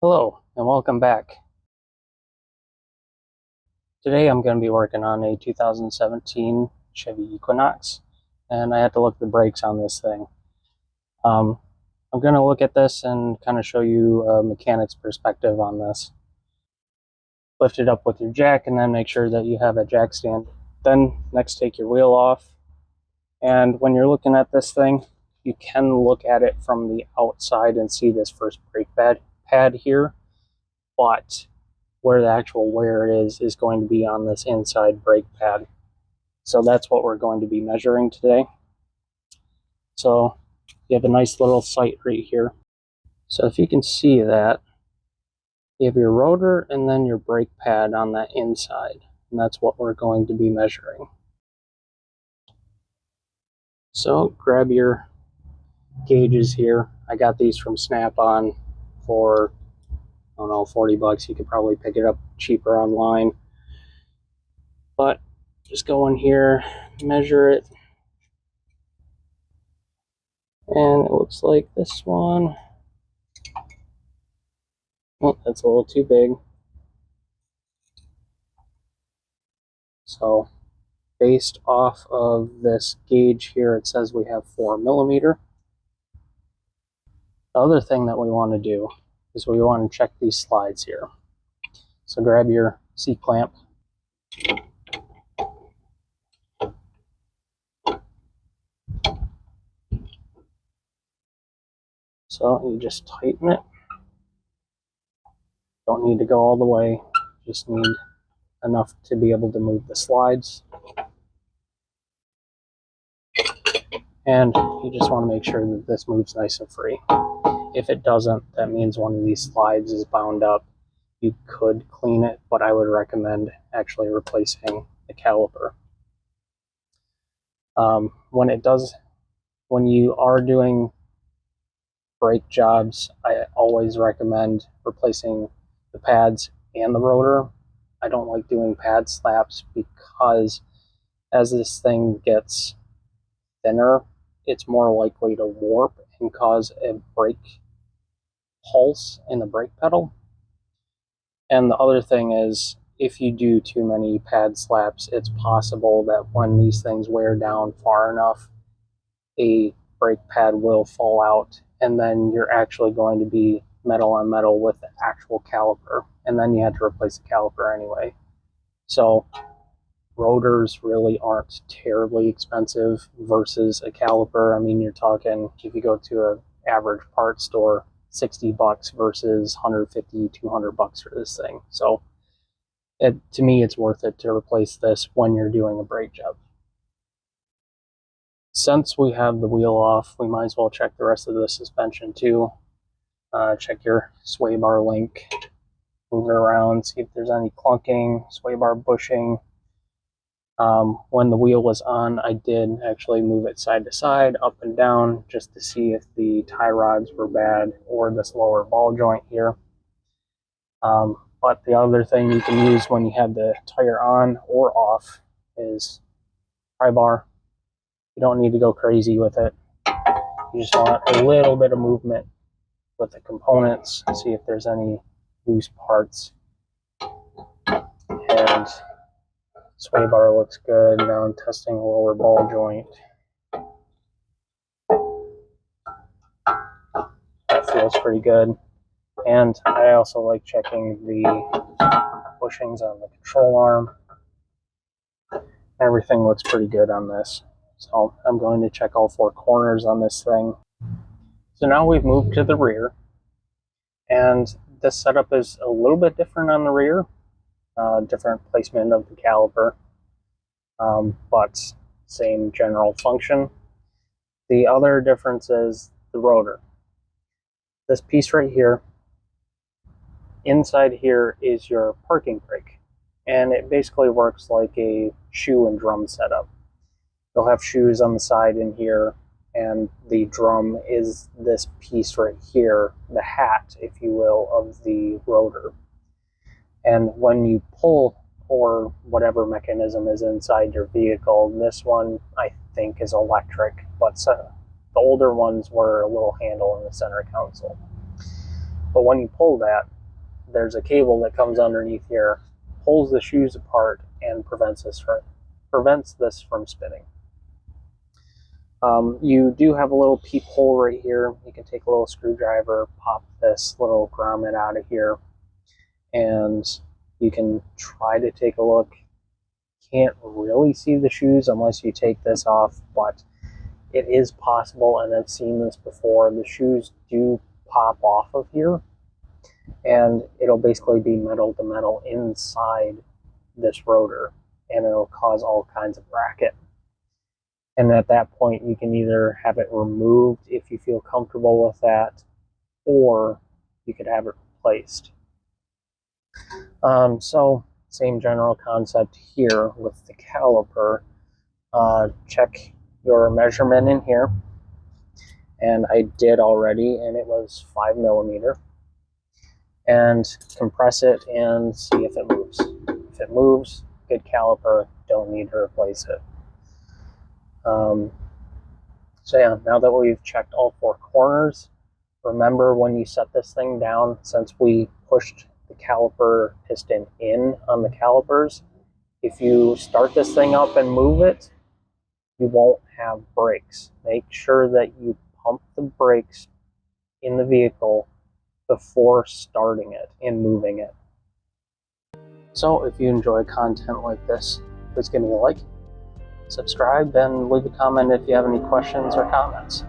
Hello and welcome back. Today I'm going to be working on a 2017 Chevy Equinox, and I had to look at the brakes on this thing. I'm going to look at this and kind of show you a mechanic's perspective on this. Lift it up with your jack and then make sure that you have a jack stand. Then next take your wheel off, and when you're looking at this thing, you can look at it from the outside and see this first brake pad here, but where the actual wear is going to be on this inside brake pad. So that's what we're going to be measuring today. So you have a nice little sight right here. So if you can see that, you have your rotor and then your brake pad on that inside, and that's what we're going to be measuring. So grab your gauges here. I got these from Snap-on for, I don't know, 40 bucks. You could probably pick it up cheaper online. But just go in here, measure it. And it looks like this one, oh, that's a little too big. So based off of this gauge here, it says we have 4 millimeter. The other thing that we want to do is we want to check these slides here. So grab your C-clamp. So you just tighten it. Don't need to go all the way, just need enough to be able to move the slides. And you just want to make sure that this moves nice and free. If it doesn't, that means one of these slides is bound up. You could clean it, but I would recommend actually replacing the caliper. When you are doing brake jobs, I always recommend replacing the pads and the rotor. I don't like doing pad slaps because as this thing gets thinner, it's more likely to warp and cause a brake pulse in the brake pedal. And the other thing is, if you do too many pad slaps, it's possible that when these things wear down far enough, a brake pad will fall out, and then you're actually going to be metal on metal with the actual caliper, and then you have to replace the caliper anyway. So rotors really aren't terribly expensive versus a caliper. I mean, you're talking, if you go to an average parts store, 60 bucks versus 150, 200 bucks for this thing. So to me, it's worth it to replace this when you're doing a brake job. Since we have the wheel off, we might as well check the rest of the suspension too. Check your sway bar link, move it around, see if there's any clunking, sway bar bushing. When the wheel was on, I did actually move it side to side, up and down, just to see if the tie rods were bad or this lower ball joint here. But the other thing you can use when you have the tire on or off is pry bar. You don't need to go crazy with it. You just want a little bit of movement with the components, see if there's any loose parts. And sway bar looks good. Now I'm testing the lower ball joint. That feels pretty good. And I also like checking the bushings on the control arm. Everything looks pretty good on this. So I'm going to check all 4 corners on this thing. So now we've moved to the rear. And this setup is a little bit different on the rear. Different placement of the caliper, but same general function. The other difference is the rotor. This piece right here, inside here is your parking brake, and it basically works like a shoe and drum setup. You'll have shoes on the side in here, and the drum is this piece right here, the hat, if you will, of the rotor. And when you pull, or whatever mechanism is inside your vehicle, this one I think is electric, but the older ones were a little handle in the center console. But when you pull that, there's a cable that comes underneath here, pulls the shoes apart, and prevents this from spinning. You do have a little peephole right here. You can take a little screwdriver, pop this little grommet out of here, and you can try to take a look. Can't really see the shoes unless you take this off, but it is possible, and I've seen this before. The shoes do pop off of here, and it'll basically be metal to metal inside this rotor, and it'll cause all kinds of racket. And at that point, you can either have it removed if you feel comfortable with that, or you could have it replaced. So same general concept here with the caliper. Check your measurement in here, and I did already, and it was 5 millimeter. And compress it and see if it moves. If it moves, good caliper, don't need to replace it. So yeah, now that we've checked all 4 corners, remember when you set this thing down, since we pushed the caliper piston in on the calipers, if you start this thing up and move it, you won't have brakes. Make sure that you pump the brakes in the vehicle before starting it and moving it. So if you enjoy content like this, please give me a like, subscribe, and leave a comment if you have any questions or comments.